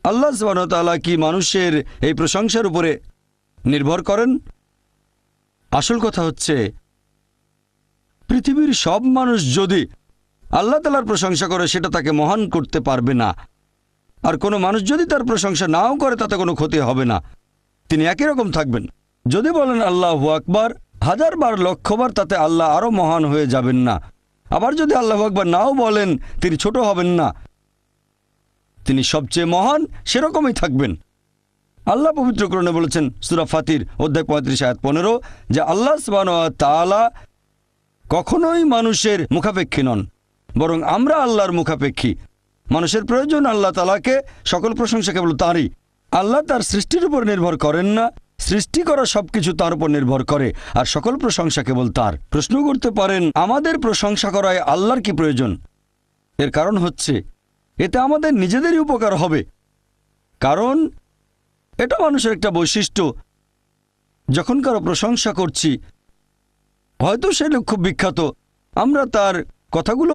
আল্লাহ সুবহানাহু ওয়া তাআলা কি মানুষের এই প্রশংসার উপরে নির্ভর করেন? আসল কথা হচ্ছে, পৃথিবীর সব মানুষ যদি আল্লাহ তাআলার প্রশংসা করে সেটা তাকে মহান করতে পারবে না, আর কোনো মানুষ যদি তার প্রশংসা নাও করে তাতে কোনো ক্ষতি হবে না, তিনি একই রকম থাকবেন। যদি বলেন আল্লাহু আকবার 1000 বার 1,00,000 বার, তাতে আল্লাহ আরও মহান হয়ে যাবেন না। আবার যদি আল্লাহু আকবার নাও বলেন, তিনি ছোট হবেন না, তিনি সবচেয়ে মহান সেরকমই থাকবেন। আল্লাহ পবিত্র কোরআনে বলেছেন সূরা ফাতির অধ্যায় 35 আয়াত 15 যে আল্লাহ সুবহানাহু ওয়া তাআলা কখনোই মানুষের মুখাপেক্ষী নন, বরং আমরা আল্লাহর মুখাপেক্ষী। মানুষের প্রয়োজন আল্লাহ তাআলাকে, সকল প্রশংসা কেবল তাঁরই। আল্লাহ তার সৃষ্টির উপর নির্ভর করেন না, সৃষ্টি করা সবকিছু তার উপর নির্ভর করে, আর সকল প্রশংসা কেবল তার। প্রশ্ন করতে পারেন, আমাদের প্রশংসা করায় আল্লাহর কি প্রয়োজন? এর কারণ হচ্ছে, এতে আমাদের নিজেদেরই উপকার হবে। কারণ এটা মানুষের একটা বৈশিষ্ট্য, যখন কারো প্রশংসা করছি, হয়তো সে লোক খুব বিখ্যাত, আমরা তার কথাগুলো